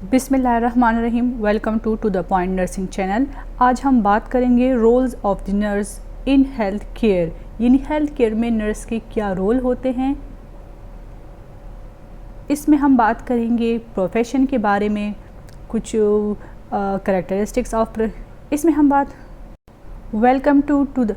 बिस्मिल्लाहिर्रहमानिर्रहीम। Welcome to the point nursing channel. आज हम बात करेंगे roles of the nurse in health care, यानी हेल्थ केयर में नर्स के क्या रोल होते हैं। इसमें हम बात करेंगे प्रोफेशन के बारे में, कुछ करैक्टरिस्टिक्स ऑफ इसमें हम बात वेलकम टू द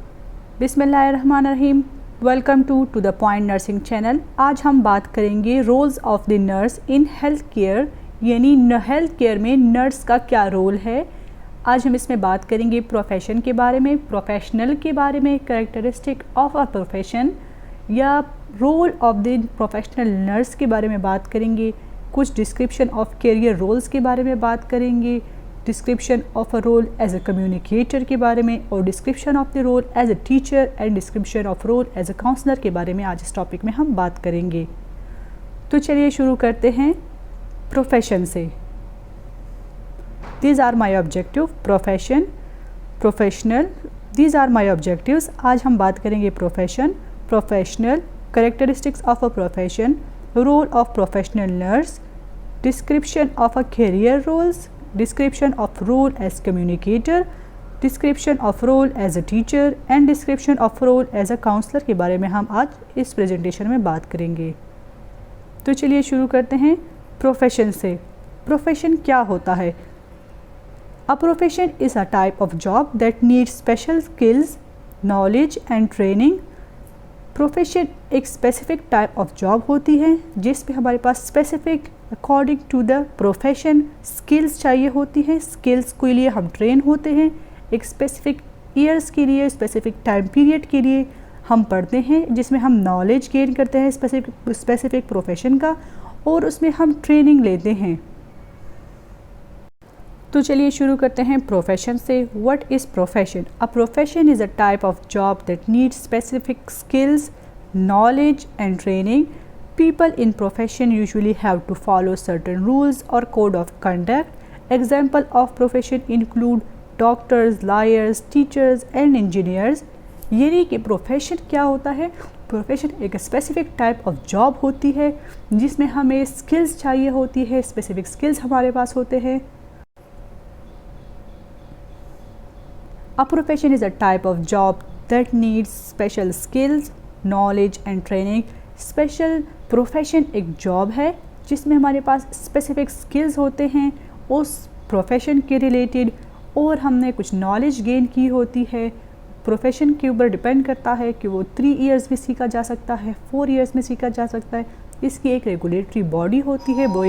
बिस्मिल्लाहिर्रहमानिर्रहीम। Welcome to the point nursing channel. आज हम बात करेंगे roles of the nurse in health care, यानी हेल्थ केयर में नर्स का क्या रोल है। आज हम इसमें बात करेंगे प्रोफेशन के बारे में, प्रोफेशनल के बारे में, कैरेक्टरिस्टिक ऑफ अ प्रोफेशन या role of the professional nurse के बारे में बात करेंगे। कुछ डिस्क्रिप्शन ऑफ कैरियर रोल्स के बारे में बात करेंगे, description of a role as a communicator के बारे में, और description of the role as a teacher and description of role as a counsellor के बारे में आज इस टॉपिक में हम बात करेंगे। तो चलिए शुरू करते हैं प्रोफेशन से। These are my objective, profession, professional, these are my objectives. आज हम बात करेंगे profession, professional, characteristics of a profession, role of professional nurse, description of a career roles, description of role as communicator, description of role as a teacher and description of role as a counsellor के बारे में हम आज इस presentation में बात करेंगे। तो चलिए शुरू करते हैं प्रोफेशन से। प्रोफेशन क्या होता है? A profession is a type of job that needs special skills, knowledge and training. Profession एक स्पेसिफिक टाइप ऑफ जॉब होती है जिसमें हमारे पास specific according to the profession skills चाहिए होती हैं। स्किल्स के लिए हम ट्रेन होते हैं, एक स्पेसिफिक ईयर्स के लिए, स्पेसिफिक टाइम पीरियड के लिए हम पढ़ते हैं, जिसमें हम नॉलेज गेन करते हैं स्पेसिफिक प्रोफेशन का, और उसमें हम ट्रेनिंग लेते हैं। तो चलिए शुरू करते हैं प्रोफेशन से। What is profession? A profession is a type of job that needs specific skills, knowledge and training. People in profession usually have to follow certain rules or code of conduct. Example of profession include doctors, lawyers, teachers and engineers. यानी कि profession क्या होता है? Profession एक specific type of job होती है जिसमें हमें स्किल्स चाहिए होती है, स्पेसिफिक स्किल्स हमारे पास होते हैं। A profession is a type of job that needs special skills, knowledge and training. Special profession एक जॉब है जिसमें हमारे पास स्पेसिफिक स्किल्स होते हैं उस प्रोफेशन के रिलेटेड, और हमने कुछ नॉलेज गेन की होती है। प्रोफेशन के ऊपर डिपेंड करता है कि वो 3 इयर्स में सीखा जा सकता है, 4 इयर्स में सीखा जा सकता है। इसकी एक रेगुलेटरी बॉडी होती है, वो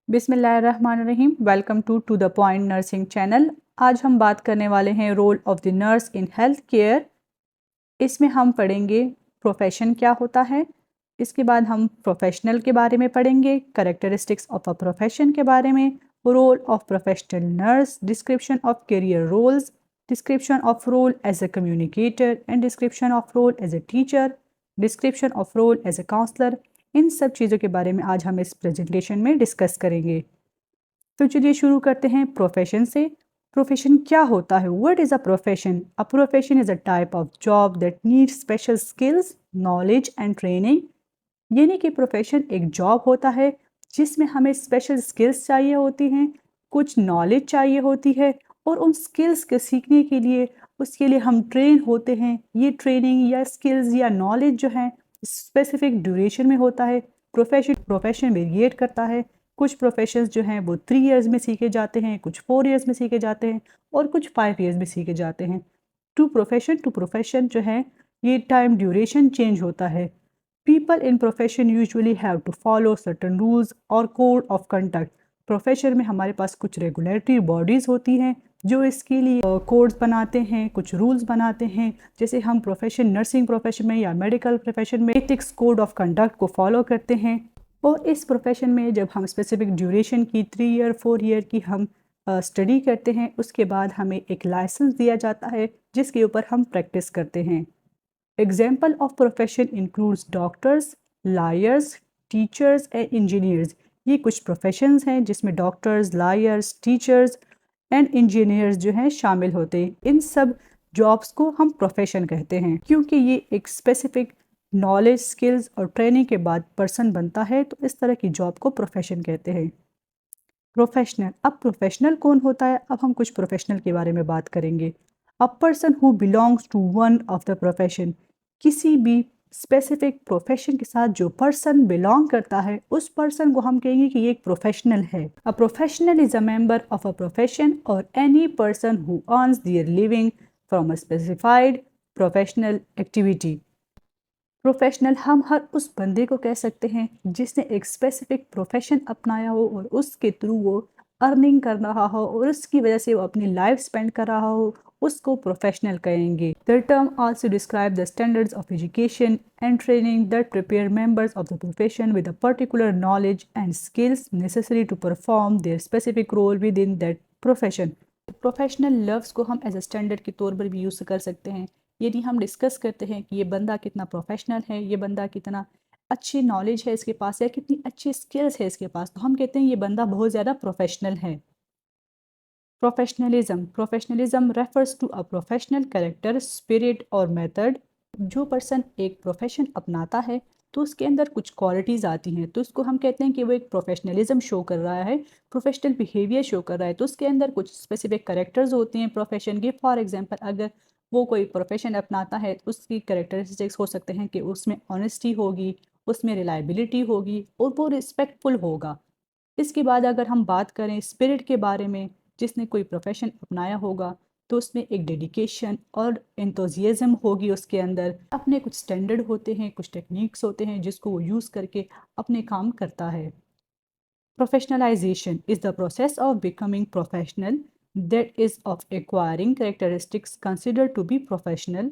बिस्मिल्लाहिर्रहमानिर्रहीम। Welcome to the point nursing channel. आज हम बात करने वाले हैं role of the nurse in health care. इसमें हम पढ़ेंगे प्रोफेशन क्या होता है, इसके बाद हम प्रोफेशनल के बारे में पढ़ेंगे, कैरेक्टरिस्टिक्स ऑफ अ प्रोफेशन के बारे में, role of professional nurse, description of career roles, description of role as a communicator and description of role as a teacher, description of role as a counsellor. इन सब चीज़ों के बारे में आज हम इस प्रेजेंटेशन में डिस्कस करेंगे। तो चलिए शुरू करते हैं प्रोफेशन से। प्रोफेशन क्या होता है? What is a profession? A profession is a type of job that needs special skills, knowledge and training. यानी कि प्रोफेशन एक जॉब होता है जिसमें हमें स्पेशल स्किल्स चाहिए होती हैं, कुछ नॉलेज चाहिए होती है, और उन स्किल्स को सीखने के लिए उसके लिए हम ट्रेन होते हैं। ये ट्रेनिंग या स्किल्स या नॉलेज जो है स्पेसिफिक ड्यूरेशन में होता है। प्रोफेशन वेरिएट करता है। कुछ प्रोफेशंस जो हैं वो 3 इयर्स में सीखे जाते हैं, कुछ 4 इयर्स में सीखे जाते हैं, और कुछ 5 इयर्स में सीखे जाते हैं। टू प्रोफेशन जो है ये टाइम ड्यूरेशन चेंज होता है। People in profession usually have to follow certain rules और कोड ऑफ कंडक्ट। प्रोफेशन में हमारे पास कुछ रेगुलेटरी बॉडीज़ होती हैं जो इसके लिए कोड्स बनाते हैं, कुछ रूल्स बनाते हैं। जैसे हम प्रोफेशन, नर्सिंग प्रोफेशन में या मेडिकल प्रोफेशन में एथिक्स कोड ऑफ कंडक्ट को फॉलो करते हैं। और इस प्रोफेशन में जब हम स्पेसिफिक ड्यूरेशन की 3 ईयर 4 ईयर की हम स्टडी करते हैं, उसके बाद हमें एक लाइसेंस दिया जाता है जिसके ऊपर हम प्रैक्टिस करते हैं। Example of profession includes doctors, lawyers, teachers and engineers. ये कुछ प्रोफेशंस हैं जिसमें doctors, lawyers, teachers and engineers जो हैं शामिल होते हैं। इन सब जॉब्स को हम प्रोफेशन कहते हैं क्योंकि ये एक स्पेसिफिक नॉलेज, स्किल्स और ट्रेनिंग के बाद पर्सन बनता है, तो इस तरह की जॉब को प्रोफेशन कहते हैं। प्रोफेशनल, अब प्रोफेशनल कौन होता है? अब हम कुछ प्रोफेशनल के बारे में बात करेंगे। A person who belongs to one of the profession, किसी भी स्पेसिफिक प्रोफेशन के साथ जो पर्सन बिलोंग करता है, उस पर्सन को हम कहेंगे कि ये एक प्रोफेशनल है। A professional is a member of a profession और any person who earns their living from a specified professional activity. Professional हम हर उस बंदे को कह सकते हैं जिसने एक स्पेसिफिक प्रोफेशन अपनाया हो और उसके थ्रू वो अर्निंग कर रहा हो और उसकी वजह से वो अपनी लाइफ स्पेंड कर रहा हो, उसको प्रोफेशनल कहेंगे। The term also describe the standards of education and training that prepare members of the profession with a particular knowledge and skills necessary to perform their specific role within that profession. Professional लफ्ज़ को हम as a standard के तौर पर भी use कर सकते हैं। यदि हम डिस्कस करते हैं कि ये बंदा कितना प्रोफेशनल है, ये बंदा कितना अच्छी नॉलेज है इसके पास या कितनी अच्छी स्किल्स है इसके पास, तो हम कहते हैं ये बंदा बहुत ज़्यादा प्रोफेशनल है। Professionalism refers to a professional character, spirit और मेथड। जो पर्सन एक प्रोफेशन अपनाता है तो उसके अंदर कुछ क्वालिटीज़ आती हैं, तो उसको हम कहते हैं कि वो एक प्रोफेशनलिज्म शो कर रहा है, प्रोफेशनल बिहेवियर शो कर रहा है। तो उसके अंदर कुछ स्पेसिफिक कैरेक्टर्स होते हैं प्रोफेशन के। फॉर एग्जांपल, अगर वो कोई प्रोफेशन अपनाता है तो उसकी कैरेक्टरिस्टिक्स हो सकते हैं कि उसमें ऑनेस्टी होगी, उसमें रिलायबिलिटी होगी और वो रिस्पेक्टफुल होगा। इसके बाद अगर हम बात करें स्पिरिट के बारे में, जिसने कोई प्रोफेशन अपनाया होगा तो उसमें एक डेडिकेशन और एंथुसियाज्म होगी उसके अंदर। अपने कुछ स्टैंडर्ड होते हैं, कुछ टेक्निक्स होते हैं जिसको वो यूज़ करके अपने काम करता है। Professionalization is the process of becoming professional that is of acquiring characteristics considered to be professional.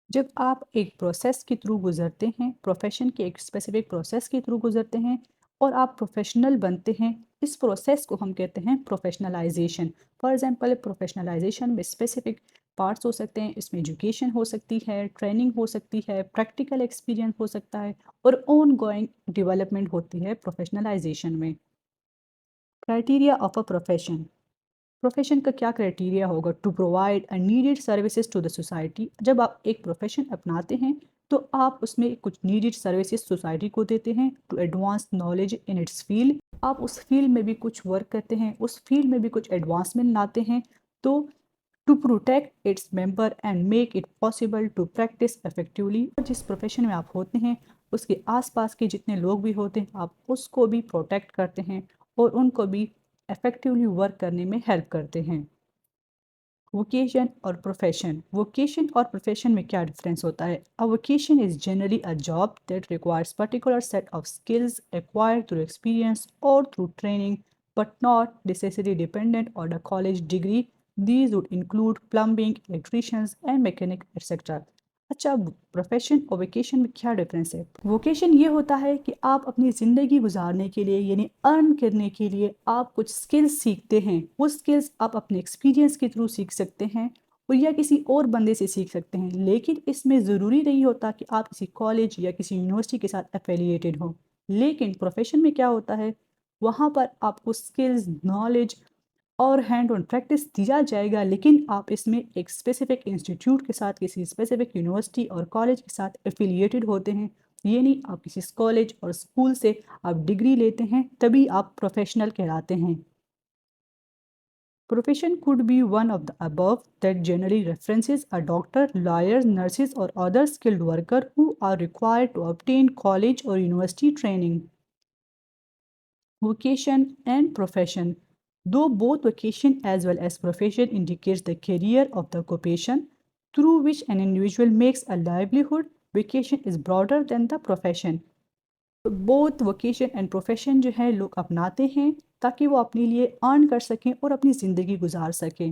जब आप एक प्रोसेस के थ्रू गुजरते हैं, प्रोफेशन के एक स्पेसिफिक प्रोसेस के थ्रू गुजरते हैं और आप प्रोफेशनल बनते हैं, इस प्रोसेस को हम कहते हैं प्रोफेशनलाइजेशन। फॉर एग्जांपल, प्रोफेशनलाइजेशन में स्पेसिफिक पार्ट्स हो सकते हैं, इसमें एजुकेशन हो सकती है, ट्रेनिंग हो सकती है, प्रैक्टिकल एक्सपीरियंस हो सकता है और ऑन गोइंग डेवलपमेंट होती है प्रोफेशनलाइजेशन में। Criteria of a profession, profession का क्या क्राइटेरिया होगा? To provide a needed services to the society. जब आप एक प्रोफेशन अपनाते हैं तो आप उसमें कुछ नीडेड सर्विसेज सोसाइटी को देते हैं। To advance knowledge in its field, आप उस फील्ड में भी कुछ वर्क करते हैं, उस फील्ड में भी कुछ एडवांसमेंट लाते हैं। तो to protect its member and make it possible to practise effectively. और जिस प्रोफेशन में आप होते हैं उसके आसपास के जितने लोग भी होते हैं आप उसको भी प्रोटेक्ट करते हैं और उनको भी इफेक्टिवली वर्क करने में हेल्प करते हैं। वोकेशन और प्रोफेशन, वोकेशन और प्रोफेशन में क्या डिफरेंस होता है? A vocation is generally a job that requires particular set of skills acquired through experience और through training but not necessarily dependent on a college degree. These would include plumbing, electricians and mechanic etc. अच्छा, profession और vocation में क्या difference है? Vocation ये होता है कि आप अपनी ज़िंदगी गुजारने के लिए यानी अर्न करने के लिए आप कुछ स्किल्स सीखते हैं। वो स्किल्स आप अपने एक्सपीरियंस के थ्रू सीख सकते हैं और या किसी और बंदे से सीख सकते हैं, लेकिन इसमें ज़रूरी नहीं होता कि आप किसी कॉलेज या किसी यूनिवर्सिटी के साथ एफिलिएटेड हो। लेकिन प्रोफेशन में क्या होता है, वहाँ पर आपको स्किल्स, नॉलेज और हैंड ऑन प्रैक्टिस दिया जाएगा, लेकिन आप इसमें एक स्पेसिफिक इंस्टीट्यूट के साथ, किसी स्पेसिफिक यूनिवर्सिटी और कॉलेज के साथ एफिलिएटेड होते हैं। ये नहीं आप किसी कॉलेज और स्कूल से आप डिग्री लेते हैं तभी आप प्रोफेशनल कहलाते हैं। Profession could be one of the above that generally references a doctor, lawyers, nurses or other skilled worker who are required to obtain college or university training. Vocation and profession. Though both vocation as well as profession indicates the career of the occupation through which an individual makes a livelihood, vocation is broader than the profession. Both vocation and profession जो है लोग अपनाते हैं ताकि वो अपने लिए earn कर सकें और अपनी ज़िंदगी गुजार सकें।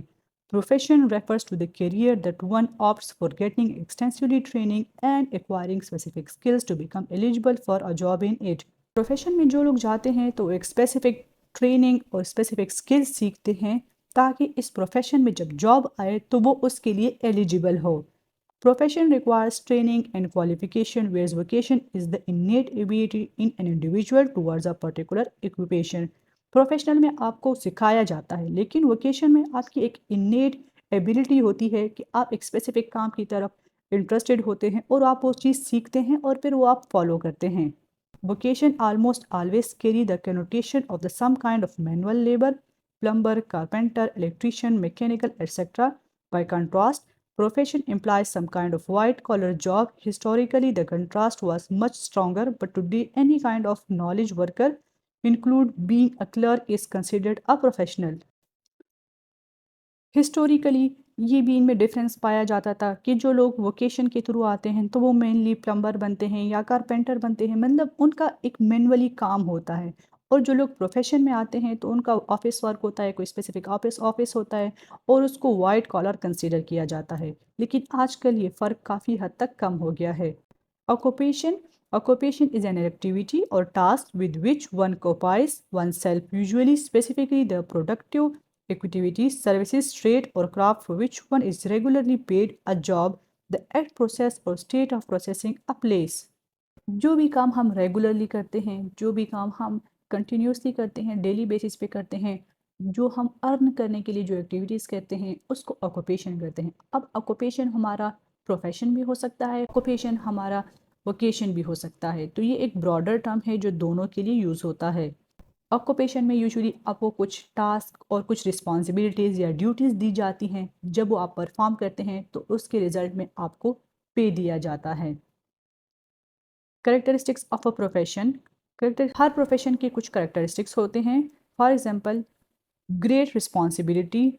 Profession refers to the career that one opts for getting extensively training and acquiring specific skills to become eligible for a job in it. Profession में जो लोग जाते हैं तो एक स्पेसिफिक ट्रेनिंग और स्पेसिफिक स्किल्स सीखते हैं ताकि इस प्रोफेशन में जब जॉब आए तो वो उसके लिए एलिजिबल हो। Profession requires training and qualification, whereas vocation is the innate ability in an individual towards a particular occupation. Professional में आपको सिखाया जाता है, लेकिन वोकेशन में आपकी एक इन्नेट एबिलिटी होती है कि आप एक स्पेसिफिक काम की तरफ इंटरेस्टेड होते हैं और आप वो चीज़ सीखते हैं और फिर वो आप फॉलो करते हैं। Vocation almost always carry the connotation of the some kind of manual labor, plumber, carpenter, electrician, mechanical, etc. By contrast, profession implies some kind of white-collar job. Historically, the contrast was much stronger, but today any kind of knowledge worker, include being a clerk, is considered a professional. Historically ये भी इनमें difference पाया जाता था कि जो लोग vocation के थ्रू आते हैं तो वो मेनली प्लम्बर बनते हैं या कारपेंटर बनते हैं, मतलब उनका एक मैनुअली काम होता है। और जो लोग प्रोफेशन में आते हैं तो उनका ऑफिस वर्क होता है, कोई स्पेसिफिक ऑफिस ऑफिस होता है और उसको वाइट कॉलर कंसीडर किया जाता है। लेकिन आजकल ये फ़र्क काफ़ी हद तक कम हो गया है। Occupation Occupation is an activity or task with which one occupies oneself, usually specifically the productive activities, services, trade, or craft for which one is regularly paid, a job, the act, process, or state of processing a place. जो भी काम हम regularly करते हैं, जो भी काम हम कंटिन्यूसली करते हैं, डेली बेसिस पे करते हैं, जो हम अर्न करने के लिए जो एक्टिविटीज़ करते हैं, उसको ऑक्यूपेशन कहते हैं। अब ऑक्यूपेशन हमारा प्रोफेशन भी हो सकता है, ऑक्यूपेशन हमारा वोकेशन भी हो सकता है। तो ये एक ब्रॉडर टर्म है जो दोनों के लिए यूज़ होता है। ऑक्यूपेशन में यूजुअली आपको कुछ टास्क और कुछ रिस्पॉन्सिबिलिटीज़ या ड्यूटीज़ दी जाती हैं। जब वो आप परफॉर्म करते हैं तो उसके रिजल्ट में आपको पे दिया जाता है। Characteristics of a profession, character her profession के कुछ करेक्टरिस्टिक्स होते हैं। For example, great responsibility,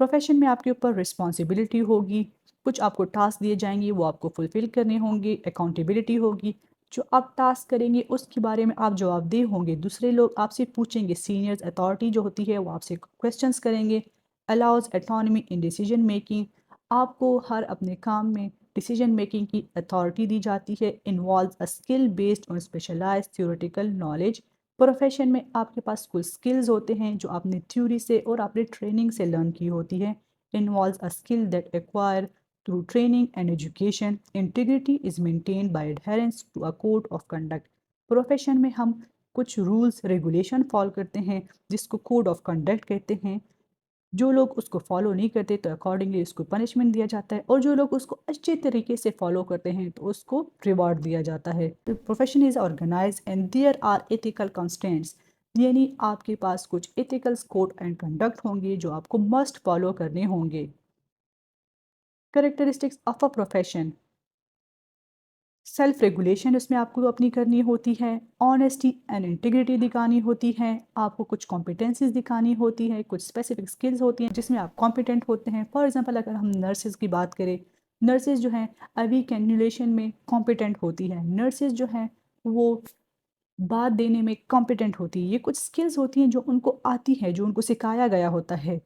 profession में आपके ऊपर रिस्पॉन्सिबिलिटी होगी, कुछ आपको टास्क दिए जाएंगे वो आपको फुलफिल करने होंगे, अकाउंटेबिलिटी होगी, जो आप टास्क करेंगे उसके बारे में आप जवाबदेह होंगे, दूसरे लोग आपसे पूछेंगे, सीनियर्स अथॉरिटी जो होती है वो आपसे क्वेश्चंस करेंगे। Allows autonomy in decision making, आपको हर अपने काम में डिसीजन मेकिंग की अथॉरिटी दी जाती है। Involve a skill based on specialised theoretical knowledge, profession में आपके पास कुछ स्किल्स होते हैं जो आपने थ्योरी से और आपने ट्रेनिंग से लर्न की होती है। Involve a skill that acquire through training and education, integrity is maintained by adherence to a code of conduct, profession में हम कुछ रूल्स रेगुलेशन फॉलो करते हैं जिसको कोड ऑफ कंडक्ट कहते हैं। जो लोग उसको फॉलो नहीं करते तो अकॉर्डिंगली उसको पनिशमेंट दिया जाता है, और जो लोग उसको अच्छे तरीके से फॉलो करते हैं तो उसको रिवॉर्ड दिया जाता है। Profession is organise and there are ethical constraints, यानी आपके पास कुछ एथिकल कोड एंड कंडक्ट होंगे जो आपको मस्ट फॉलो करने होंगे। Characteristics of a profession, self regulation उसमें आपको अपनी करनी होती है, ऑनेस्टी एंड इंटीग्रिटी दिखानी होती है, आपको कुछ कॉम्पिटेंसीज दिखानी होती है, कुछ स्पेसिफिक स्किल्स होती हैं जिसमें आप कॉम्पिटेंट होते हैं। फॉर एग्जांपल, अगर हम नर्सेज की बात करें, नर्सेज जो हैं अभी कैन्युलेशन में कॉम्पिटेंट होती है, नर्सेज जो हैं वो बात देने में कॉम्पिटेंट होती है। ये कुछ स्किल्स होती हैं जो उनको आती है, जो उनको सिखाया गया होता है।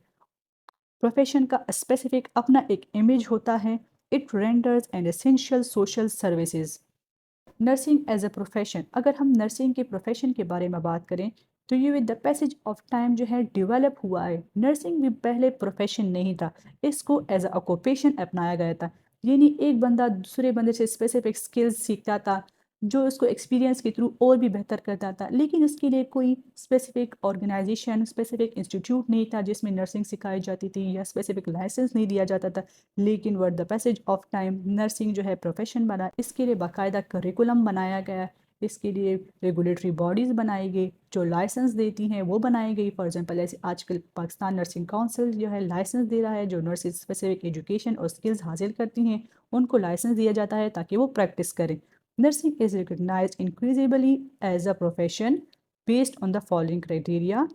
प्रोफेशन का स्पेसिफिक अपना एक इमेज होता है। It renders and essential social services. Nursing as a profession, अगर हम नर्सिंग के प्रोफेशन के बारे में बात करें तो ये with the passage of time जो है डेवलप हुआ है। नर्सिंग भी पहले प्रोफेशन नहीं था, इसको एज अ ऑक्यूपेशन अपनाया गया था। यानी एक बंदा दूसरे बंदे से स्पेसिफिक स्किल्स सीखता था जो उसको एक्सपीरियंस के थ्रू और भी बेहतर करता था, लेकिन इसके लिए कोई स्पेसिफिक ऑर्गेनाइजेशन, स्पेसिफिक इंस्टीट्यूट नहीं था जिसमें नर्सिंग सिखाई जाती थी, या स्पेसिफिक लाइसेंस नहीं दिया जाता था। लेकिन word the passage of time nursing जो है प्रोफेशन बना, इसके लिए बाकायदा करिकुलम बनाया गया, इसके लिए रेगुलेटरी बॉडीज़ बनाई गई जो लाइसेंस देती हैं, वो बनाई गई। फॉर एग्जांपल, ऐसे आजकल पाकिस्तान नर्सिंग काउंसिल जो है लाइसेंस दे रहा है, जो नर्सेज स्पेसिफिक एजुकेशन और स्किल्स हासिल करती हैं उनको लाइसेंस दिया जाता है ताकि वो प्रैक्टिस करें। Nursing is recognise increasingly as a profession based on the following criteria.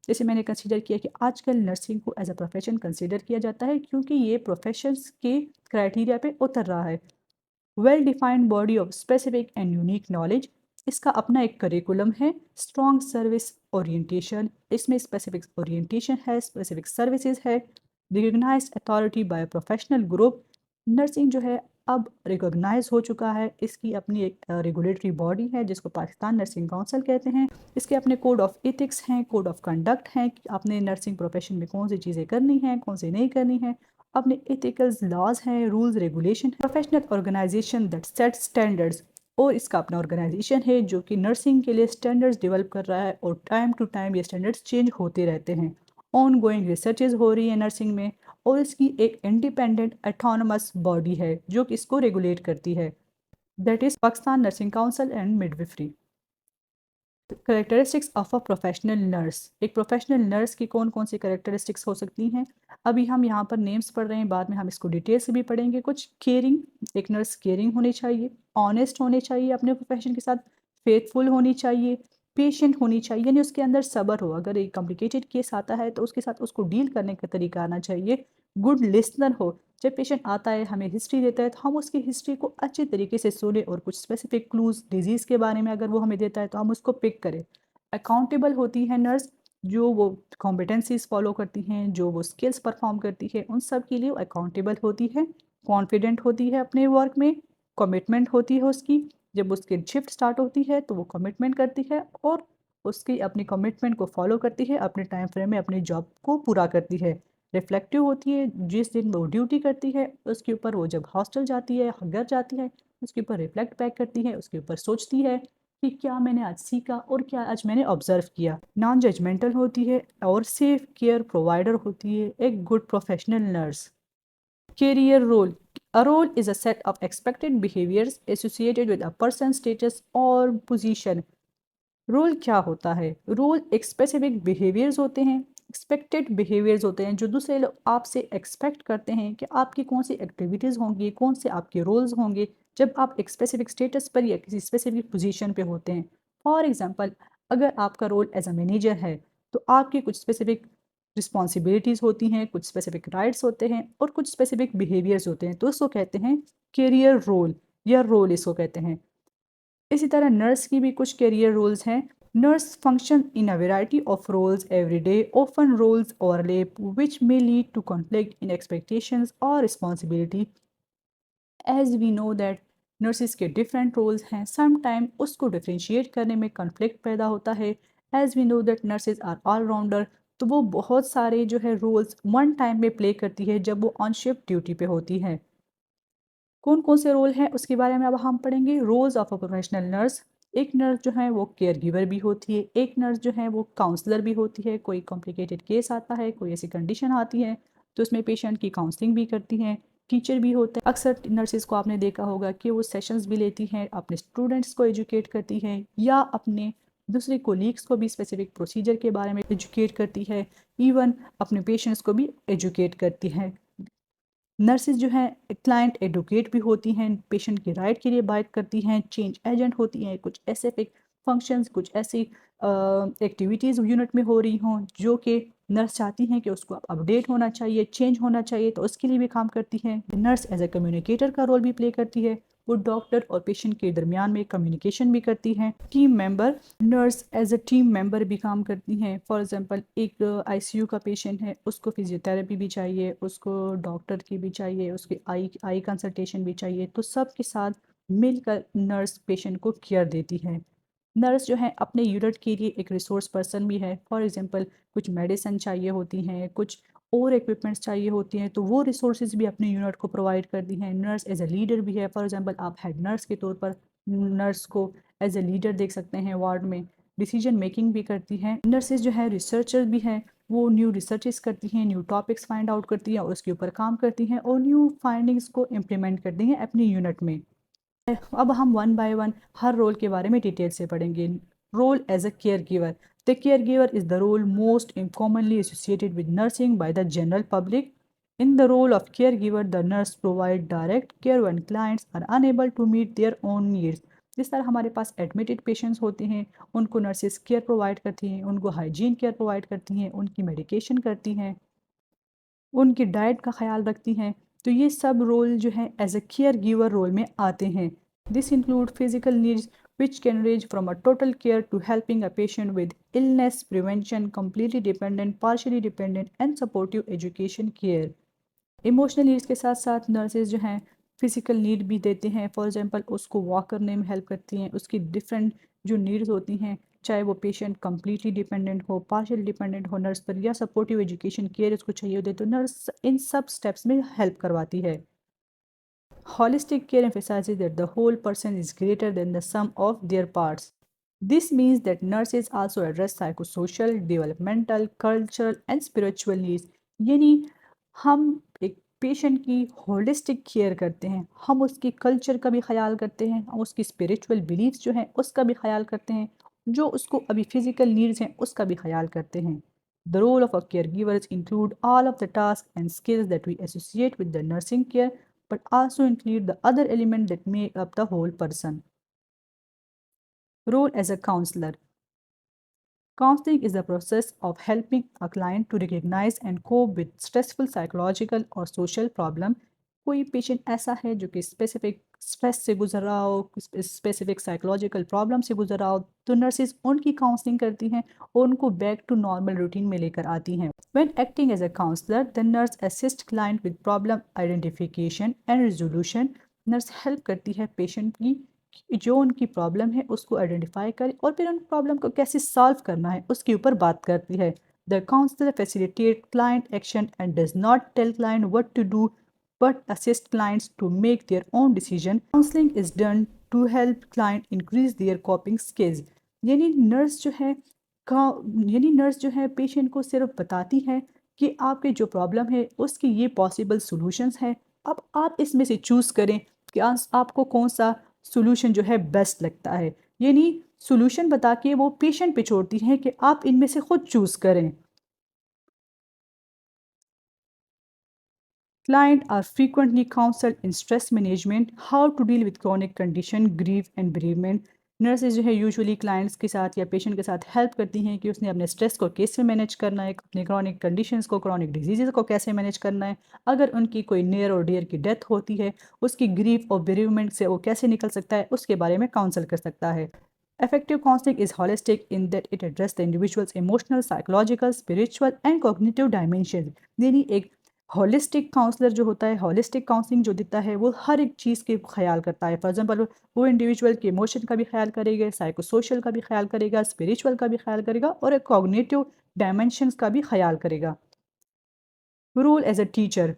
जैसे मैंने कंसीडर किया कि आजकल नर्सिंग को एज अ प्रोफेशन कंसीडर किया जाता है क्योंकि ये प्रोफेशंस के क्राइटेरिया पे उतर रहा है। Well defined body of specific and unique knowledge, इसका अपना एक करिकुलम है। स्ट्रॉन्ग सर्विस ओरिएंटेशन, इसमें स्पेसिफिक ओरिएंटेशन है, स्पेसिफिक सर्विसेज है। Recognise authority by professional group, nursing जो है अब रिकॉग्नाइज हो चुका है, इसकी अपनी एक रेगुलेटरी बॉडी है जिसको पाकिस्तान नर्सिंग काउंसिल कहते हैं। इसके अपने कोड ऑफ एथिक्स हैं, कोड ऑफ कंडक्ट हैं कि आपने नर्सिंग प्रोफेशन में कौन सी चीज़ें करनी हैं, कौन सी नहीं करनी है। अपने एथिकल्स लॉज हैं, rules regulation, professional organisation that set standards, और इसका अपना ऑर्गेनाइजेशन है जो कि नर्सिंग के लिए स्टैंडर्ड्स डेवलप कर रहा है, और टाइम टू टाइम ये स्टैंडर्ड्स चेंज होते रहते हैं। ऑन गोइंग रिसर्चेज हो रही है नर्सिंग में, और इसकी एक इंडिपेंडेंट ऑटोनमस बॉडी है जो कि इसको रेगुलेट करती है, that is Pakistan nursing council and midwifery. Characteristics of a professional nurse, एक प्रोफेशनल नर्स की कौन कौन सी करेक्टरिस्टिक्स हो सकती हैं, अभी हम यहाँ पर नेम्स पढ़ रहे हैं, बाद में हम इसको डिटेल से भी पढ़ेंगे। कुछ केयरिंग, एक नर्स केयरिंग होनी चाहिए, ऑनेस्ट होने चाहिए अपने प्रोफेशन के साथ, फेथफुल होनी चाहिए, पेशेंट होनी चाहिए, यानी उसके अंदर सब्र हो, अगर एक कॉम्प्लिकेटेड केस आता है तो उसके साथ उसको डील करने का तरीका आना चाहिए, गुड लिसनर हो, जब पेशेंट आता है हमें हिस्ट्री देता है तो हम उसकी हिस्ट्री को अच्छे तरीके से सुने और कुछ स्पेसिफिक क्लूज डिजीज़ के बारे में अगर वो हमें देता है तो हम उसको पिक करें। अकाउंटेबल होती है नर्स, जो वो कॉम्पिटेंसीज फॉलो करती हैं, जो वो स्किल्स परफॉर्म करती है, उन सब के लिए वो अकाउंटेबल होती है, कॉन्फिडेंट होती है अपने वर्क में, कमिटमेंट होती है उसकी, जब उसकी शिफ्ट स्टार्ट होती है तो वो कमिटमेंट करती है और उसकी अपनी कमिटमेंट को फॉलो करती है, अपने टाइम फ्रेम में अपनी जॉब को पूरा करती है। रिफ्लेक्टिव होती है, जिस दिन वो ड्यूटी करती है उसके ऊपर वो जब हॉस्टल जाती है, घर जाती है, उसके ऊपर रिफ्लेक्ट बैक करती है, उसके ऊपर सोचती है कि क्या मैंने आज सीखा और क्या आज मैंने ऑब्जर्व किया। नॉन जजमेंटल होती है और सेफ केयर प्रोवाइडर होती है एक good professional nurse. Career role. A role is a set of expected behaviors associated with a person's status or position. Role क्या होता है? रोल एक स्पेसिफिक बिहेवियर्स होते हैं, एक्सपेक्टेड बिहेवियर्स होते हैं जो दूसरे लोग आपसे एक्सपेक्ट करते हैं कि आपकी कौन सी एक्टिविटीज़ होंगी, कौन से आपके रोल्स होंगे जब आप एक स्पेसिफिक स्टेटस पर या किसी स्पेसिफिक पोजीशन पे होते हैं। फॉर एग्जांपल, अगर आपका रोल एज अ मैनेजर है तो आपकी कुछ स्पेसिफिक रिस्पॉन्सिबिलिटीज़ होती हैं, कुछ स्पेसिफिक राइट्स होते हैं और कुछ स्पेसिफिक बिहेवियर्स होते हैं, तो इसको कहते हैं कैरियर रोल या रोल इसको कहते हैं। इसी तरह नर्स की भी कुछ कैरियर रोल्स हैं। Nurse function in a variety of roles every day, often roles overlap which may lead to conflict in expectations और responsibility. As we know that nurses के डिफरेंट रोल्स हैं, सम टाइम उसको differentiate करने में conflict पैदा होता है। As we know that nurses are all-rounder, तो वो बहुत सारे जो है रोल्स वन टाइम में प्ले करती है जब वो ऑन शिफ्ट ड्यूटी पे होती है। कौन कौन से रोल हैं उसके बारे में अब हम पढ़ेंगे। Roles of a professional nurse, एक नर्स जो है वो केयर गिवर भी होती है, एक नर्स जो है वो काउंसलर भी होती है। कोई कॉम्प्लिकेटेड केस आता है, कोई ऐसी कंडीशन आती है तो उसमें पेशेंट की काउंसलिंग भी करती हैं। टीचर भी होते हैं, अक्सर नर्सेज को आपने देखा होगा कि वो सेशंस भी लेती हैं, अपने स्टूडेंट्स को एजुकेट करती हैं या अपने दूसरे कोलीग्स को भी स्पेसिफिक प्रोसीजर के बारे में एजुकेट करती है, इवन अपने पेशेंट्स को भी एजुकेट करती हैं। नर्सेज जो हैं क्लाइंट एडवोकेट भी होती हैं, पेशेंट की राइट के लिए बात करती हैं, चेंज एजेंट होती हैं, कुछ ऐसे फंक्शंस, कुछ ऐसी एक्टिविटीज़ यूनिट में हो रही हों जो कि नर्स चाहती हैं कि उसको अपडेट होना चाहिए, चेंज होना चाहिए, तो उसके लिए भी काम करती हैं। नर्स एज ए कम्युनिकेटर का रोल भी प्ले करती है, वो डॉक्टर और पेशेंट के दरमियान में कम्युनिकेशन भी करती हैं। Team member, nurse as a team member भी काम करती हैं। फॉर एग्जांपल, एक आईसीयू का पेशेंट है, उसको फिजियोथेरेपी भी चाहिए, उसको डॉक्टर की भी चाहिए, उसकी आई कंसल्टेशन भी चाहिए, तो सब के साथ मिलकर नर्स पेशेंट को केयर देती है। नर्स जो है अपने यूनिट के लिए एक रिसोर्स पर्सन भी है। फॉर एग्जांपल, कुछ मेडिसिन चाहिए होती हैं, कुछ और इक्विपमेंट्स चाहिए होती हैं, तो वो रिसोर्सेज भी अपने यूनिट को प्रोवाइड करती हैं। नर्स एज अ लीडर भी है। फॉर एग्जांपल, आप हेड नर्स के तौर पर नर्स को एज अ लीडर देख सकते हैं वार्ड में, डिसीजन मेकिंग भी करती हैं। नर्सेज जो है रिसर्चर भी हैं, वो न्यू रिसर्चेस करती हैं, न्यू टॉपिक्स फाइंड आउट करती हैं और उसके ऊपर काम करती हैं और न्यू फाइंडिंग्स को इम्प्लीमेंट करती हैं अपनी यूनिट में। अब हम वन बाय वन हर रोल के बारे में डिटेल से पढ़ेंगे। Role as a care giver, the care giver is the role most commonly associated with nursing by the general public. In the role of caregiver, the nurse provide direct care when clients are unable to meet their own needs. जिस तरह हमारे पास admitted patients होते हैं, उनको nurses care provide करती हैं, उनको hygiene care provide करती हैं, उनकी मेडिकेशन करती हैं, उनकी डाइट का ख्याल रखती हैं, तो ये सब रोल जो है as a care giver role में आते हैं। This include physical needs which can range from a total care to helping a patient with illness prevention, completely dependent, partially dependent and supportive education care. Emotional needs के साथ साथ nurses जो हैं physical need भी देते हैं। For example, उसको walk करने में हेल्प करती हैं, उसकी डिफरेंट जो नीड्स होती हैं, चाहे वो पेशेंट कम्प्लीटली डिपेंडेंट हो, पार्शियल डिपेंडेंट हो नर्स पर, या सपोर्टिव एजुकेशन केयर उसको चाहिए होती है, तो नर्स इन सब स्टेप्स में हेल्प करवाती है। Holistic care emphasizes that the whole person is greater than the sum of their parts. This means that nurses also address psychosocial, developmental, cultural and spiritual needs. यानी हम एक पेशेंट की holistic care करते हैं, हम उसके कल्चर का भी ख्याल करते हैं, हम उसकी स्पिरिचुअल बिलीफ्स जो हैं उसका भी ख्याल करते हैं, जो उसको अभी फिजिकल नीड्स हैं उसका भी ख्याल करते हैं। The role of a care givers include all of the task and skills that we associate with the nursing care, but also include the other element that make up the whole person. Role as a counsellor. Counseling is the process of helping a client to recognize and cope with stressful psychological or social problem। कोई patient ऐसा है जो कि specific stress से गुजर रहा हो, specific psychological problem से गुजर रहा हो, तो नर्सेज उनकी काउंसलिंग करती हैं और उनको बैक टू नॉर्मल रूटीन में लेकर आती हैं। When acting as a counselor, the nurse assists client with problem identification and resolution। Nurse help करती है पेशेंट की कि जो उनकी प्रॉब्लम है उसको आइडेंटिफाई करे और फिर उन प्रॉब्लम को कैसे सॉल्व करना है उसके ऊपर बात करती है। The counsellor facilitate client action and does not tell client what to do but assist clients to make their own decision. Counselling is done to help client increase their coping skills. यानी nurse जो है nurse जो है patient को सिर्फ बताती है कि आपके जो प्रॉब्लम है उसकी ये पॉसिबल सॉल्यूशंस हैं, अब आप इसमें से चूज़ करें कि आपको कौन सा सॉल्यूशन जो है बेस्ट लगता है। यानी सॉल्यूशन बता के वो पेशेंट पे छोड़ती हैं कि आप इनमें से खुद चूज़ करें। Clients are frequently counseled in stress management, how to deal with chronic condition, grief and bereavement। Nurses जो है यूजुअली क्लाइंट्स के साथ या पेशेंट के साथ हेल्प करती हैं कि उसने अपने स्ट्रेस को कैसे मैनेज करना है, अपने क्रॉनिक कंडीशंस को, क्रॉनिक डिजीज़ को कैसे मैनेज करना है, अगर उनकी कोई नियर और डियर की डेथ होती है उसकी ग्रीफ और बेरीवमेंट से वो कैसे निकल सकता है उसके बारे में काउंसल कर सकता है। Effective counseling is holistic in that it addresses the individual's emotional, psychological, spiritual and cognitive dimensions। यानी एक होलिस्टिक काउंसलर जो होता है, होलिस्टिक काउंसलिंग जो देता है वो हर एक चीज़ के ख्याल करता है। फॉर एग्जांपल वो इंडिविजुअल के इमोशन का भी ख्याल करेगा, साइको सोशल का भी ख्याल करेगा, स्पिरिचुअल का भी ख्याल करेगा और एक कॉग्निटिव डायमेंशंस का भी ख्याल करेगा। Role as a teacher.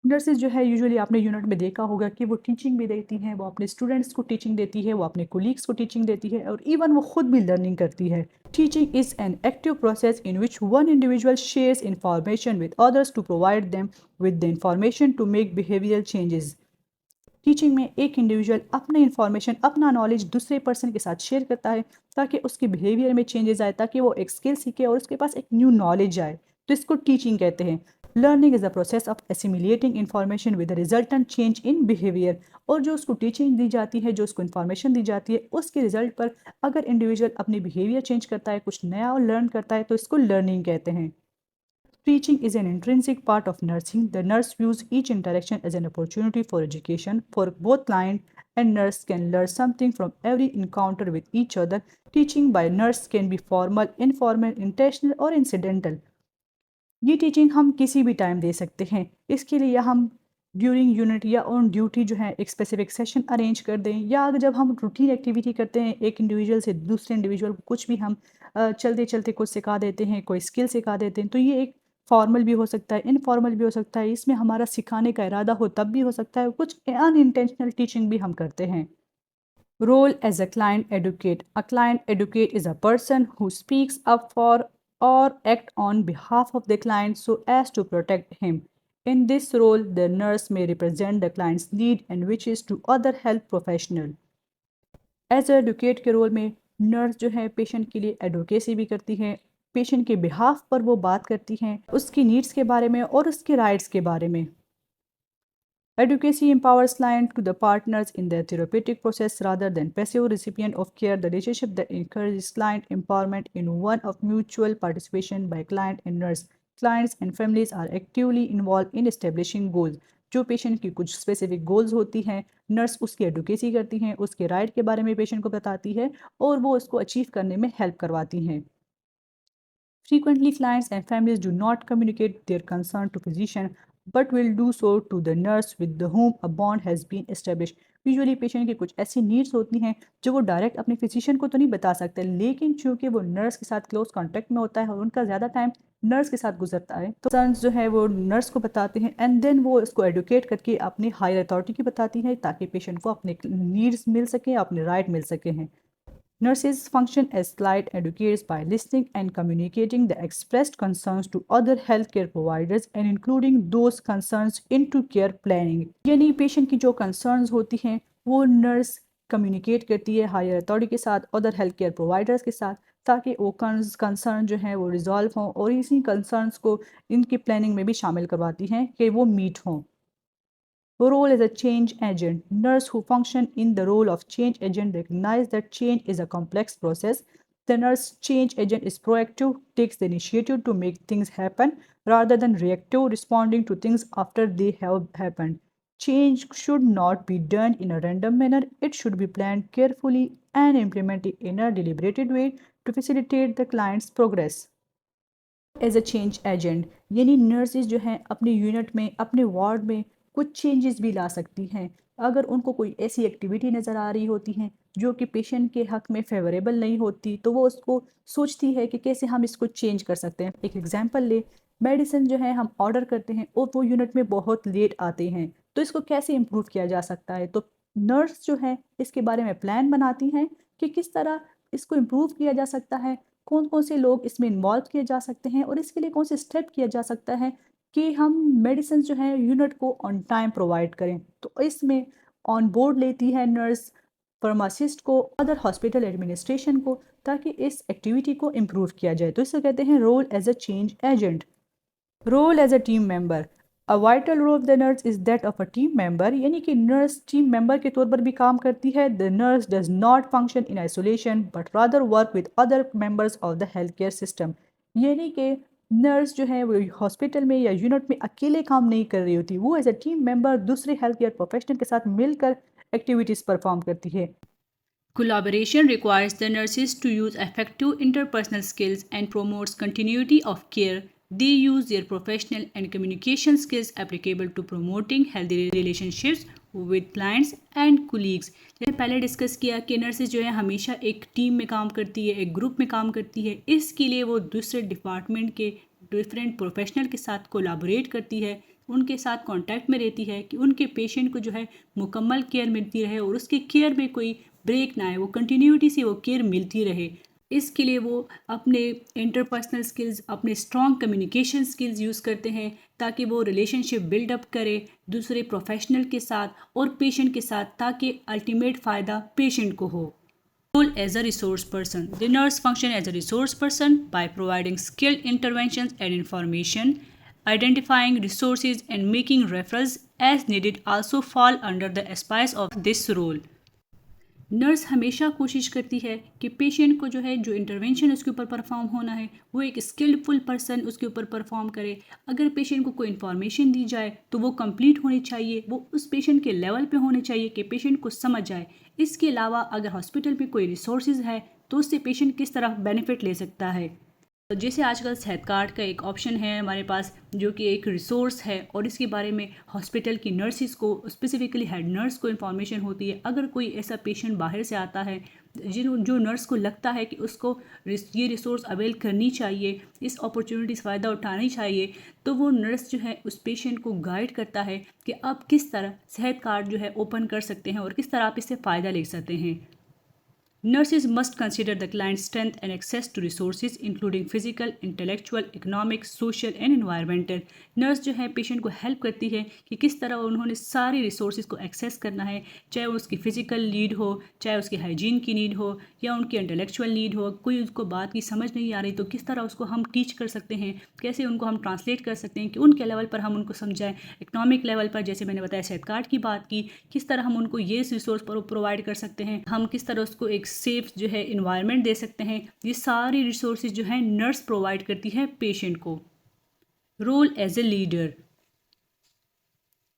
Nurses जो है यूजुअली आपने यूनिट में देखा होगा कि वो टीचिंग भी देती हैं, वो अपने स्टूडेंट्स को टीचिंग देती है, वो अपने कोलीग्स को टीचिंग देती है और इवन वो खुद भी लर्निंग करती है। Teaching is an active process in which one individual shares information with others to provide them with the information to make behavioural changes. Teaching में एक इंडिविजुअल अपना इंफॉर्मेशन, अपना नॉलेज दूसरे पर्सन के साथ शेयर करता है ताकि उसके बिहेवियर में चेंजेस आए, ताकि वो एक स्किल सीखे और उसके पास एक न्यू नॉलेज आए, तो इसको टीचिंग कहते हैं। Learning is the process of assimilating information with the resultant change in behaviour. और जो उसको टीचिंग दी जाती है, जो उसको इन्फॉर्मेशन दी जाती है, उसके रिजल्ट पर अगर इंडिविजुअल अपनी बिहेवियर चेंज करता है, कुछ नया लर्न करता है, तो इसको लर्निंग कहते हैं। Teaching is an intrinsic part of nursing. The nurse views each interaction as an opportunity for education. For both client and nurse can learn something from every encounter with each other. Teaching by nurse can be formal, informal, intentional और incidental। ये teaching हम किसी भी time दे सकते हैं। इसके लिए या हम ड्यूरिंग यूनिट या ऑन ड्यूटी जो है एक स्पेसिफिक सेशन अरेंज कर दें, या अगर जब हम रूटीन एक्टिविटी करते हैं एक इंडिविजुअल से दूसरे इंडिविजुअल को कुछ भी हम चलते चलते कुछ सिखा देते हैं, कोई स्किल सिखा देते हैं, तो ये एक फॉर्मल भी हो सकता है, इनफॉर्मल भी हो सकता है। इसमें हमारा सिखाने का इरादा हो तब भी हो सकता है, कुछ अनइंटेंशनल टीचिंग भी हम करते हैं। Role as a client educate. A client educate is a person who speaks up for or act on behalf of the client so as to protect him. In this role, the nurse may represent the client's need and wishes to other health professional। As advocate के role में nurse जो है patient के लिए advocacy भी करती है, patient के बिहाफ पर वो बात करती हैं उसकी नीड्स के बारे में और उसके राइट्स के बारे में। Advocacy empowers clients to the partners in their therapeutic process rather than passive recipient of care, the relationship that encourages client empowerment in one of mutual participation by client and nurse। Clients and families are actively involved in establishing goals। जो patient की कुछ specific goals होती हैं, nurse उसकी advocacy करती हैं, उसके right के बारे में पेशेंट को बताती है और वो उसको अचीव करने में हेल्प करवाती हैं। Frequently, clients and families do not communicate their concern to physician but will do so to the nurse with whom a bond has been established। Usually patient की कुछ ऐसी नीड्स होती हैं जो वो डायरेक्ट अपने फिजिशियन को तो नहीं बता सकते, लेकिन चूंकि वो नर्स के साथ क्लोज कांटेक्ट में होता है और उनका ज़्यादा टाइम नर्स के साथ गुजरता है, तो सन्स जो है वो नर्स को बताते हैं एंड देन वो इसको एडुकेट करके अपनी हायर अथॉरिटी की बताती है ताकि पेशेंट को अपने नीड्स मिल सके, अपने राइट मिल सके हैं। Nurses function as client educators by listening and communicating the expressed concerns to other healthcare providers and including those concerns into care planning. यानी पेशेंट की जो कंसर्न्स होती हैं वो नर्स कम्युनिकेट करती है हायर अथॉरिटी के साथ, अदर हेल्थ केयर प्रोवाइडर्स के साथ, ताकि वो कंसर्न जो हैं वो रिजॉल्व हों और इसी कंसर्न्स को इनकी प्लानिंग में भी शामिल करवाती हैं कि वो मीट हों। Role as a change agent. Nurse who function in the role of change agent recognize that change is a complex process. The nurse change agent is proactive, takes the initiative to make things happen rather than reactive, responding to things after they have happened. Change should not be done in a random manner. It should be planned carefully and implemented in a deliberated way to facilitate the client's progress. As a change agent यानी nurses जो हैं अपने unit में, अपने ward में कुछ changes भी ला सकती हैं। अगर उनको कोई ऐसी एक्टिविटी नज़र आ रही होती हैं जो कि पेशेंट के हक में फेवरेबल नहीं होती, तो वो उसको सोचती है कि कैसे हम इसको चेंज कर सकते हैं। एक एग्जांपल ले, मेडिसिन जो है हम ऑर्डर करते हैं और वो यूनिट में बहुत लेट आते हैं, तो इसको कैसे इम्प्रूव किया जा सकता है। तो नर्स जो है इसके बारे में प्लान बनाती हैं कि किस तरह इसको इम्प्रूव किया जा सकता है, कौन कौन से लोग इसमें इन्वॉल्व किए जा सकते हैं और इसके लिए कौन से स्टेप किया जा सकता है कि हम मेडिसिन जो है यूनिट को ऑन टाइम प्रोवाइड करें। तो इसमें ऑन बोर्ड लेती है नर्स फार्मासिस्ट को, अदर हॉस्पिटल एडमिनिस्ट्रेशन को, ताकि इस एक्टिविटी को इम्प्रूव किया जाए। तो इसे कहते हैं role as a change agent. Role as a team member. A vital role of the nurse is that of a team member, यानी कि नर्स टीम मेंबर के तौर पर भी काम करती है। The nurse does not function in isolation but rather work with other members of the health care system, यानी कि नर्स जो है वो हॉस्पिटल में या यूनिट में अकेले काम नहीं कर रही होती, वो एज अ टीम मेंबर दूसरे हेल्थ केयर प्रोफेशनल के साथ मिलकर एक्टिविटीज़ परफॉर्म करती है। Collaboration requires the nurses to use effective interpersonal skills and promotes continuity of care. They use their professional and communication skills applicable to promoting healthy relationships with clients and colleagues. जैसे पहले discuss किया कि nurses जो है हमेशा एक team में काम करती है, एक ग्रुप में काम करती है। इसके लिए वो दूसरे डिपार्टमेंट के डिफरेंट प्रोफेशनल के साथ कोलाबोरेट करती है, उनके साथ कांटेक्ट में रहती है कि उनके पेशेंट को जो है मुकम्मल केयर मिलती रहे और उसके केयर में कोई ब्रेक ना आए, वो कंटिन्यूटी से वो केयर मिलती रहे। इसके लिए वो अपने इंटरपर्सनल स्किल्स, अपने स्ट्रॉन्ग कम्युनिकेशन स्किल्स यूज़ करते हैं ताकि वो रिलेशनशिप बिल्डअप करे दूसरे प्रोफेशनल के साथ और पेशेंट के साथ, ताकि अल्टीमेट फ़ायदा पेशेंट को हो। Role as a resource person. The nurse function as a resource person by providing skilled interventions and information, identifying resources and making referrals as needed also fall under the aspects of this role. Nurse हमेशा कोशिश करती है कि patient को जो है जो intervention उसके ऊपर परफॉर्म होना है वो एक स्किल्डफुल पर्सन उसके ऊपर परफॉर्म करे। अगर पेशेंट को कोई इन्फॉर्मेशन दी जाए तो वो कंप्लीट होनी चाहिए, वो उस पेशेंट के लेवल पे होनी चाहिए कि पेशेंट को समझ आए। इसके अलावा अगर हॉस्पिटल में कोई रिसोर्सेज है तो उससे पेशेंट किस तरह बेनिफिट ले सकता है। तो जैसे आजकल सेहत कार्ड का एक ऑप्शन है हमारे पास जो कि एक रिसोर्स है और इसके बारे में हॉस्पिटल की नर्सिस को, स्पेसिफिकली हेड नर्स को इन्फॉर्मेशन होती है। अगर कोई ऐसा पेशेंट बाहर से आता है जो नर्स को लगता है कि उसको ये रिसोर्स अवेल करनी चाहिए, इस अपॉर्चुनिटी से फ़ायदा उठानी चाहिए, तो वो नर्स जो है उस पेशेंट को गाइड करता है कि आप किस तरह सेहत कार्ड जो है ओपन कर सकते हैं और किस तरह आप इससे फ़ायदा ले सकते हैं। Nurses must consider the client's strength and access to resources including physical, intellectual, economic, social and environmental. Nurse जो है पेशेंट को हेल्प करती है कि किस तरह उन्होंने सारी रिसोर्सेज को एक्सेस करना है, चाहे उसकी फ़िज़िकल नीड हो, चाहे उसकी हाइजीन की नीड हो या उनकी इंटेलेक्चुअल नीड हो। कोई उसको बात की समझ नहीं आ रही तो किस तरह उसको हम टीच कर सकते हैं, कैसे उनको हम ट्रांसलेट कर सकते हैं कि उनके लेवल पर हम उनको समझाएं। इकोनॉमिक लेवल पर जैसे मैंने बताया सेहत कार्ड की बात की, किस तरह हम उनको ये रिसोर्स पर प्रोवाइड कर सकते हैं, हम किस तरह उसको एक सेफ जो है इन्वायरमेंट दे सकते हैं। ये सारी रिसोर्सेज जो है नर्स प्रोवाइड करती है पेशेंट को। Role as a leader.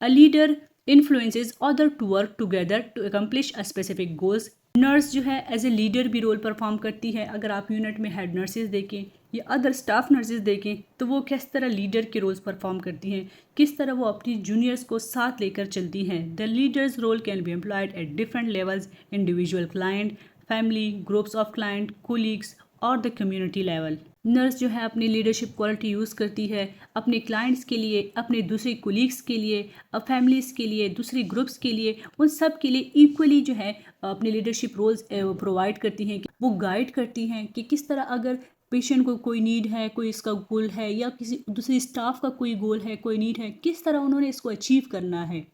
A leader influences other to work together to accomplish a specific goals. Nurse जो है एज ए लीडर भी रोल परफॉर्म करती है। अगर आप यूनिट में हेड नर्सेज देखें या अदर स्टाफ नर्सेज देखें तो वो किस तरह लीडर के रोल्स परफॉर्म करती हैं, किस तरह वो अपनी जूनियर्स को साथ लेकर चलती हैं। The leaders role can be employed at different levels, individual client, family, groups of client, colleagues or the community level. Nurse जो है अपनी लीडरशिप क्वालिटी यूज़ करती है अपने क्लाइंट्स के लिए, अपने दूसरे कोलीग्स के लिए, फैमिलीज़ के लिए, दूसरे ग्रुप्स के लिए, उन सब के लिए इक्वली जो है अपने लीडरशिप रोल्स प्रोवाइड करती हैं। वो गाइड करती हैं कि किस तरह अगर पेशेंट को कोई नीड है, कोई इसका गोल है, या किसी दूसरी स्टाफ का कोई गोल है, कोई नीड है, किस तरह उन्होंने इसको अचीव करना है।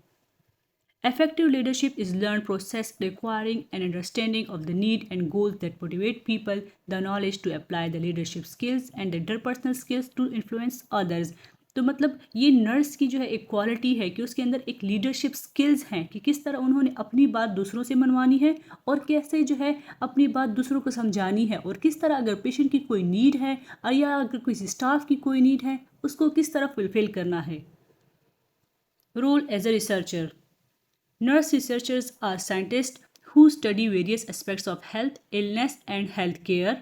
Effective leadership is learned process requiring an understanding of the need and goals that motivate people, the knowledge to apply the leadership skills and the interpersonal skills to influence others. तो मतलब ये nurse की जो है एक quality है कि उसके अंदर एक लीडरशिप स्किल्स हैं कि किस तरह उन्होंने अपनी बात दूसरों से मनवानी है और कैसे जो है अपनी बात दूसरों को समझानी है, और किस तरह अगर पेशेंट की कोई नीड है या अगर किसी स्टाफ की कोई नीड है उसको किस तरह फुलफिल करना है। Role as a researcher. Nurse researchers are scientists who study various aspects of health, illness and health care.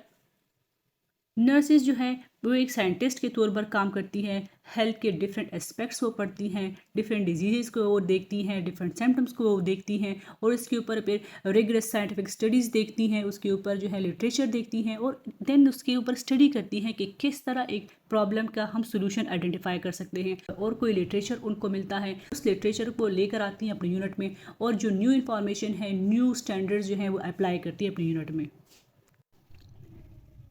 Nurses जो है वो एक साइंटिस्ट के तौर पर काम करती हैं, हेल्थ के डिफरेंट एस्पेक्ट्स वो पढ़ती हैं, डिफरेंट डिजीज़ को वो देखती हैं, डिफरेंट सिम्टम्स को वो देखती हैं, और इसके ऊपर फिर रिगरस साइंटिफिक स्टडीज़ देखती हैं, उसके ऊपर जो है लिटरेचर देखती हैं, और देन उसके ऊपर स्टडी करती हैं कि किस तरह एक प्रॉब्लम का हम सोल्यूशन आइडेंटिफाई कर सकते हैं, और कोई लिटरेचर उनको मिलता है, उस लिटरेचर को लेकर आती हैं अपनी यूनिट में, और जो न्यू इन्फॉर्मेशन है, न्यू स्टैंडर्ड्स जो हैं वो अप्लाई करती है अपनी यूनिट में।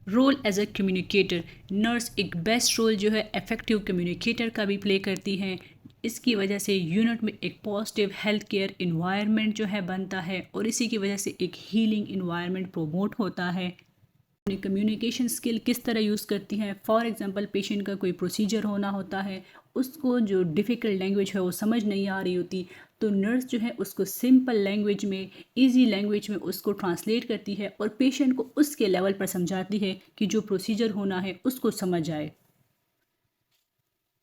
Role as a communicator. Nurse एक बेस्ट रोल जो है इफ़ेक्टिव कम्युनिकेटर का भी प्ले करती हैं। इसकी वजह से यूनिट में एक पॉजिटिव हेल्थ केयर इन्वायरमेंट जो है बनता है, और इसी की वजह से एक हीलिंग इन्वायरमेंट प्रोमोट होता है। अपनी कम्युनिकेशन स्किल किस तरह यूज़ करती हैं, फॉर एग्जांपल पेशेंट का कोई प्रोसीजर होना होता है, उसको जो डिफ़िकल्ट लैंग्वेज है वो समझ नहीं आ रही होती, तो नर्स जो है उसको सिंपल लैंग्वेज में, इजी लैंग्वेज में उसको ट्रांसलेट करती है और पेशेंट को उसके लेवल पर समझाती है कि जो प्रोसीजर होना है उसको समझ आए।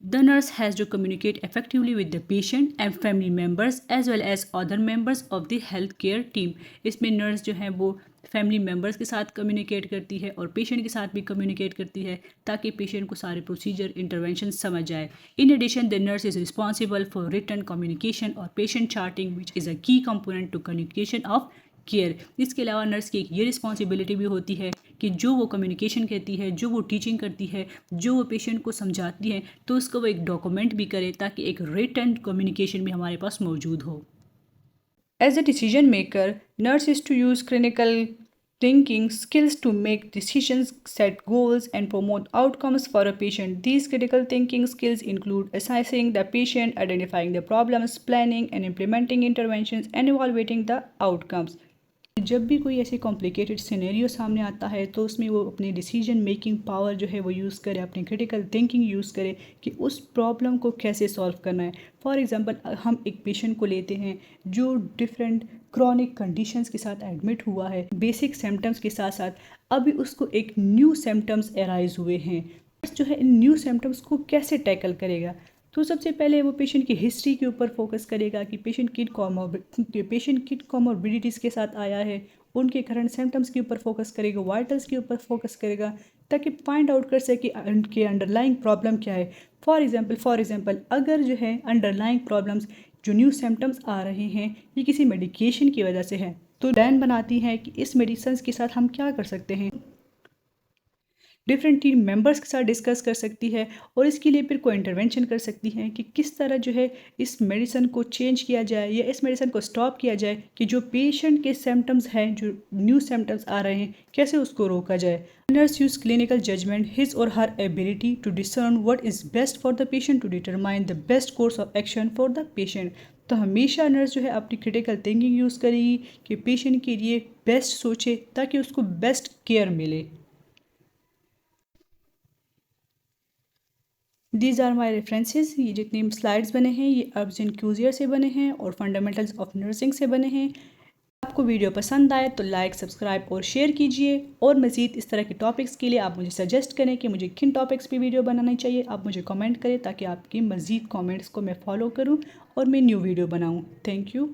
The nurse has to communicate effectively with the patient and family members as well as other members of the healthcare team. इसमें नर्स जो है वो फैमिली मेम्बर्स के साथ कम्युनिकेट करती है और पेशेंट के साथ भी कम्युनिकेट करती है ताकि पेशेंट को सारे प्रोसीजर इंटरवेंशन समझ जाए। In addition the nurse is responsible for written communication और patient charting which is a key component to communication of care. इसके अलावा नर्स की एक ये रिस्पॉन्सिबिलिटी भी होती है कि जो वो कम्युनिकेशन कहती है, जो वो टीचिंग करती है, जो वो पेशेंट को समझाती है, तो उसको वो एक डॉक्यूमेंट भी करे ताकि एक रिटन कम्युनिकेशन भी हमारे पास मौजूद हो। As a decision maker, nurse is to use clinical thinking skills to make decisions, set goals, and promote outcomes for a patient. These critical thinking skills include assessing the patient, identifying the problems, planning and implementing interventions, and evaluating the outcomes. जब भी कोई ऐसे complicated scenario सामने आता है तो उसमें वो अपनी डिसीजन मेकिंग पावर जो है वो यूज़ करे, अपनी क्रिटिकल थिंकिंग यूज़ करे कि उस प्रॉब्लम को कैसे सॉल्व करना है। फॉर एग्जांपल हम एक पेशेंट को लेते हैं जो डिफरेंट क्रॉनिक कंडीशंस के साथ एडमिट हुआ है, बेसिक सिम्टम्स के साथ साथ अभी उसको एक न्यू सिम्टम्स एराइज हुए हैं, जो है इन न्यू सिम्टम्स को कैसे टैकल करेगा। तो सबसे पहले वो पेशेंट की हिस्ट्री के ऊपर फोकस करेगा कि पेशेंट किन कॉमोर्बिडिटीज़ के साथ आया है, उनके करंट सिम्टम्स के ऊपर फोकस करेगा, वाइटल्स के ऊपर फोकस करेगा ताकि फाइंड आउट कर सके कि अंडरलाइंग प्रॉब्लम क्या है। फॉर एग्जांपल अगर जो है अंडरलाइंग प्रॉब्लम्स जो न्यू सिम्टम्स आ रहे हैं ये किसी मेडिकेशन की वजह से है, तो प्लान बनाती है कि इस मेडिसिन के साथ हम क्या कर सकते हैं, डिफरेंट टीम मेंबर्स के साथ डिस्कस कर सकती है और इसके लिए फिर कोई इंटरवेंशन कर सकती है कि किस तरह जो है इस मेडिसिन को चेंज किया जाए या इस मेडिसिन को स्टॉप किया जाए कि जो पेशेंट के सिम्टम्स हैं, जो न्यू सिम्टम्स आ रहे हैं, कैसे उसको रोका जाए। Nurse use clinical judgement, his or her ability to discern what is best for the patient to determine the best course of action for the patient. तो हमेशा नर्स जो है अपनी क्रिटिकल थिंकिंग यूज़ करेगी कि पेशेंट के लिए best सोचे ताकि उसको बेस्ट केयर मिले। These are my references. ये जितने स्लाइड्स बने हैं ये अर्बन क्यूजियर से बने हैं और फंडामेंटल्स ऑफ नर्सिंग से बने हैं। आपको वीडियो पसंद आए तो लाइक, सब्सक्राइब और शेयर कीजिए, और मज़ीद इस तरह के टॉपिक्स के लिए आप मुझे सजेस्ट करें कि मुझे किन टॉपिक्स पे वीडियो बनानी चाहिए। आप मुझे कमेंट करें ताकि आपकी मज़ीद कमेंट्स को मैं फॉलो करूं और मैं न्यू वीडियो बनाऊं। Thank you.